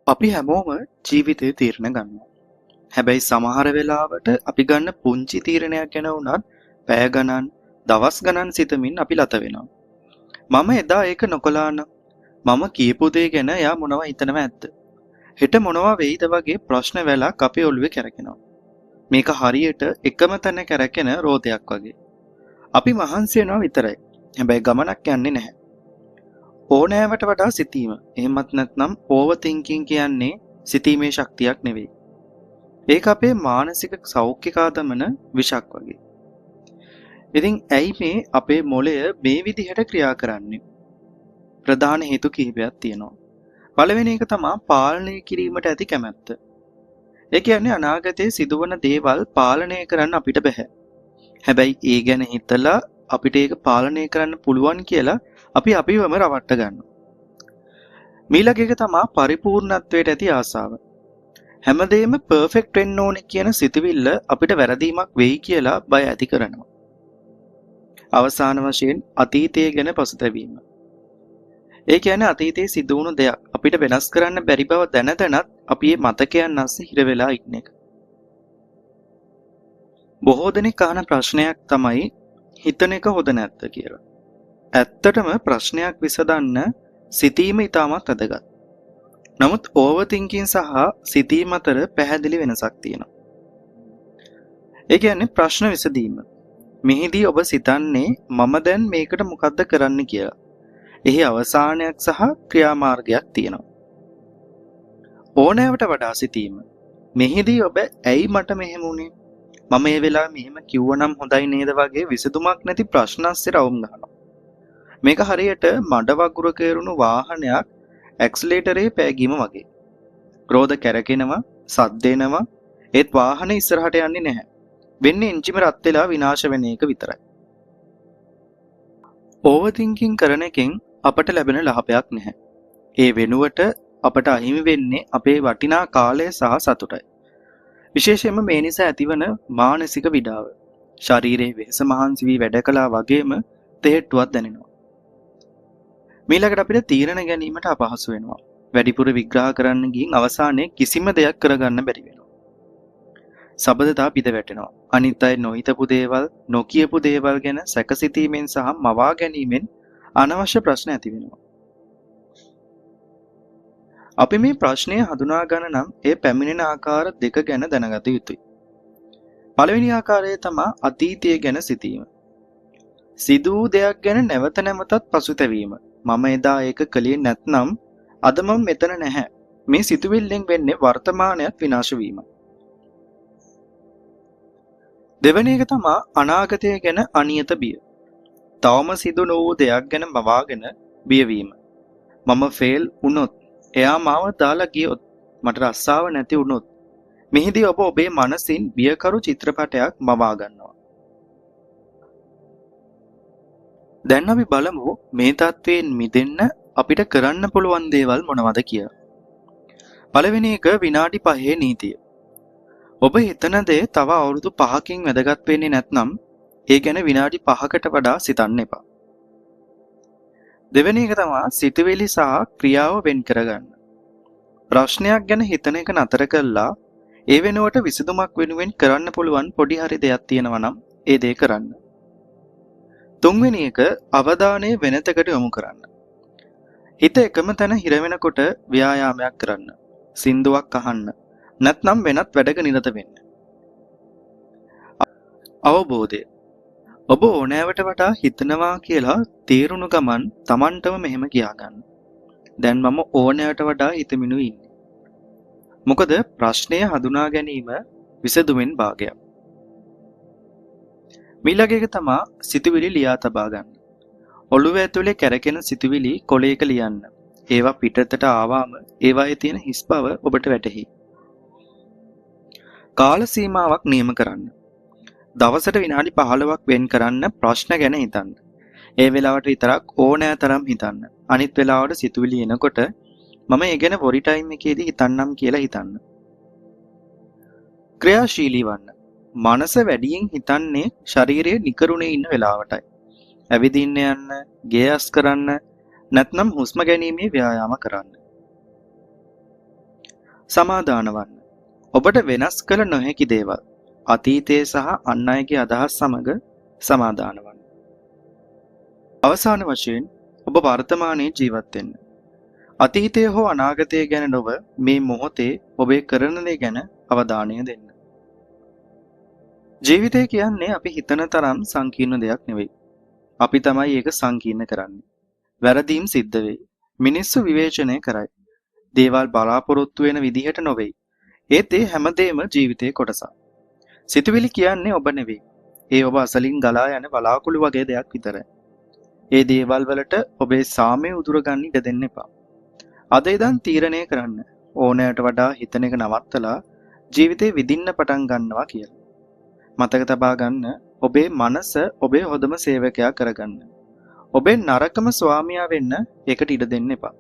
අපි හැමෝම ජීවිතේ තීරණ ගන්නවා. හැබැයි සමහර වෙලාවට අපි ගන්න පුංචි තීරණයක් ගැන වුණත් පැය ගණන්, දවස් ගණන් සිතමින් අපි ලත වෙනවා. මම එදා ඒක නොකළා නම් මම කියපු දේ ගැන එයා මොනව හිතනව ඇද්ද? හෙට මොනවා වෙයිද වගේ ප්‍රශ්න වැලක් අපේ ඔළුවේ කැරකෙනවා. මේක හරියට එකම තැන කැරකෙන රෝදයක් වගේ. අපි මහන්සි වෙනවා විතරයි. හැබැයි ගමනක් යන්නේ නැහැ. ඕනෑවට වඩා සිතීම. එහෙමත් නැත්නම් ඕවර් තින්කින් කියන්නේ සිතීමේ ශක්තියක් නෙවෙයි. ඒක අපේ මානසික සෞඛ්‍ය කාදමන විෂක් වගේ. ඉතින් ඇයි මේ අපේ මොළය මේ විදිහට ක්‍රියා කරන්නේ? ප්‍රධාන හේතු කිහිපයක් තියෙනවා. පළවෙනි එක තමයි පාලනය කිරීමට ඇති කැමැත්ත. ඒ කියන්නේ අනාගතයේ සිදුවන දේවල් පාලනය කරන්න අපිට බෑ. හැබැයි ඒ ගැන හිතලා අපිට ඒක පාලනය කරන්න පුළුවන් කියලා අපි අපිවම රවට්ට ගන්නවා. ඊළඟ එක තමයි පරිපූර්ණත්වයට ඇති ආසාව. හැමදේම පර්ෆෙක්ට් වෙන්න ඕනේ කියන සිතුවිල්ල අපිට වැරදීමක් වෙයි කියලා බය ඇති කරනවා. අවසාන වශයෙන් අතීතය ගැන පසුතැවීම. ඒ කියන්නේ අතීතයේ සිදු වුණු දෙයක් අපිට වෙනස් කරන්න බැරි බව දැන දැනත් අපි මේ මතකයන් අස්සේ හිර වෙලා ඉන්න එක. බොහෝ දෙනෙක් අහන ප්‍රශ්නයක් තමයි හිතන එක හොඳ නැද්ද කියලා. ඇත්තටම ප්‍රශ්නයක් විසඳන්න සිතීම ඉතාමත් වැදගත්. නමුත් ඕවර් තින්කින් සහ සිතීම අතර පැහැදිලි වෙනසක් තියෙනවා. ඒ කියන්නේ ප්‍රශ්න විසඳීම. මෙහිදී ඔබ සිතන්නේ මම දැන් මේකට මොකද්ද කරන්න කියලා. එහි අවසානයක් සහ ක්‍රියාමාර්ගයක් තියෙනවා. ඕනෑවට වඩා සිතීම. මෙහිදී ඔබ ඇයි මට මෙහෙම වුනේ? මම මේ වෙලාවේ මෙහෙම කිව්වනම් හොඳයි නේද වගේ විසඳුමක් නැති ප්‍රශ්න අස්සේ රවුම් ගන්නවා. මේක හරියට මඩ වගුර කෙරුණු වාහනයක් ඇක්සලරේටරේ පෑගීම වගේ. රෝද කැරකෙනවා, සද්ද එනවා, ඒත් වාහනේ ඉස්සරහට යන්නේ නැහැ. වෙන්නේ එන්ජිම රත් වෙලා විනාශ වෙන එක විතරයි. ඕවර් තින්කින් කරන එකෙන් අපට ලැබෙන ලාභයක් නැහැ. ඒ වෙනුවට අපට අහිමි වෙන්නේ අපේ වටිනා කාලය සහ සතුටයි. විශේෂයෙන්ම මේ නිසා ඇතිවන මානසික විඩාව. ශරීරයේ වෙහෙස මහන්සි වී වැඩ කළා වගේම තෙහෙට්ටුවක් දැනෙනවා. මීළඟට අපිට තීරණ ගැනීමට අපහසු වෙනවා. වැඩිපුර විග්‍රහ කරන්න ගින් අවසානයේ කිසිම දෙයක් කරගන්න බැරි වෙනවා. සබඳතා පිට වැටෙනවා. අනිත් අය නොහිතපු දේවල්, නොකියපු දේවල් ගැන සැකසිතීමෙන් සහ මවා ගැනීමෙන් අනවශ්‍ය ප්‍රශ්න ඇති වෙනවා. අපි මේ ප්‍රශ්නය හඳුනා ගන්න නම් ඒ පැමිණෙන ආකාර දෙක ගැන දැනගත යුතුයි. පළවෙනි ආකාරය තමයි අතීතය ගැන සිතීම. සිදු වූ දෙයක් ගැන නැවත නැවතත් පසුතැවීම. මම එදා ඒක කළේ නැත්නම් අද මම මෙතන නැහැ. මේ සිතුවිල්ලෙන් වෙන්නේ වර්තමානයත් විනාශ වීම. දෙවෙනි එක තමයි අනාගතය ගැන අනියත බිය. තවම සිදු නොවූ දෙයක් ගැන මවාගෙන බියවීම. මම ෆේල් වුණොත්, එයා මාව දාලා ගියොත්, මට රස්සාව නැති වුණොත්. මෙහිදී ඔබ ඔබේ මනසින් බියකරු චිත්‍රපටයක් මවා ගන්නවා. දැන් අපි බලමු මේ තත්වයෙන් මිදෙන්න අපිට කරන්න පුළුවන් දේවල් මොනවද කියලා. පළවෙනි එක විනාඩි 5 නීතිය. ඔබ හිතන දේ තව අවුරුදු 5කින් වැදගත් වෙන්නේ නැත්නම් ඒ ගැන විනාඩි 5කට වඩා සිතන්න එපා. දෙවෙනි එක තමයි සිතුවිලි සහ ක්‍රියාව වෙන් කරගන්න. ප්‍රශ්නයක් ගැන හිතන එක නතර කළා ඒ වෙනුවට විසඳුමක් වෙනුවෙන් කරන්න පුළුවන් පොඩි හරි දෙයක් තියෙනවා නම් ඒ දේ කරන්න. තුන්වෙනි එක අවධානය වෙනතකට යොමු කරන්න. හිත එකම තැන හිර වෙනකොට ව්‍යායාමයක් කරන්න. සින්දුවක් අහන්න. නැත්නම් වෙනත් වැඩක නිරත වෙන්න. අවබෝධය. ඔබ ඕනෑවට වඩා හිතනවා කියලා තේරුණු ගමන් Tamanටම මෙහෙම කියා ගන්න. දැන් මම ඕනෑවට වඩා හිතමිනු ඉන්නේ. මොකද ප්‍රශ්නය හඳුනා ගැනීම විසඳුමෙන් භාගයක්. ඊළඟ එක තමයි සිතුවිලි ලියා තබා ගන්න. ඔළුව ඇතුලේ කැරකෙන සිතුවිලි කොලයක ලියන්න. ඒවා පිටතට ආවම ඒවායේ තියෙන හිස් බව ඔබට වැටහි. කාල සීමාවක් නියම කරන්න. දවසට විනාඩි 15ක් වෙන් කරන්න ප්‍රශ්න ගැන හිතන්න. ඒ වෙලාවට විතරක් ඕනෑ තරම් හිතන්න. අනිත් වෙලාවට සිතුවිලි එනකොට මම ඒ ගැන වොරි ටයිම් එකේදී හිතන්නම් කියලා හිතන්න. ක්‍රියාශීලී වන්න. මනස වැඩියෙන් හිතන්නේ ශරීරයේ නිකරුණේ ඉන්න වෙලාවටයි. ඇවිදින්න යන්න, ගේස් කරන්න, නැත්නම් හුස්ම ගැනීමේ ව්‍යායාම කරන්න. සමාදාන වන්න. ඔබට වෙනස් කළ නොහැකි දේවල් අතීතයේ සහ අන් අයගේ අදහස් සමග සමාදාන වන්න. අවසාන වශයෙන් ඔබ වර්තමානයේ ජීවත් වෙන්න. අතීතය හෝ අනාගතය ගැන නොව මේ මොහොතේ ඔබේ කරන දේ ගැන අවධානය දෙන්න. ජීවිතය කියන්නේ අපි හිතන තරම් සංකීර්ණ දෙයක් නෙවෙයි. අපි තමයි ඒක සංකීර්ණ කරන්නේ. වැරදීම් සිද්ධ වෙයි. මිනිස්සු විවේචනය කරයි. දේවල් බලාපොරොත්තු වෙන විදිහට නොවෙයි. ඒත් ඒ හැමදේම ජීවිතයේ කොටසක්. සිතුවිලි කියන්නේ ඔබ නෙවෙයි. ඒ ඔබ අසලින් ගලා යන බලාකුළු වගේ දෙයක් විතරයි. ඒ දේවල් වලට ඔබේ සාමය උදුරගන්න ඉඩ දෙන්න එපා. අද ඉඳන් තීරණය කරන්න ඕනෑට වඩා හිතන එක නවත්තලා ජීවිතේ විඳින්න පටන් ගන්නවා කියලා. මතක තබා ගන්න ඔබේ මනස ඔබේ හොඳම සේවකයා කරගන්න. ඔබේ නරකම ස්වාමියා වෙන්න ඒකට ඉඩ දෙන්න එපා.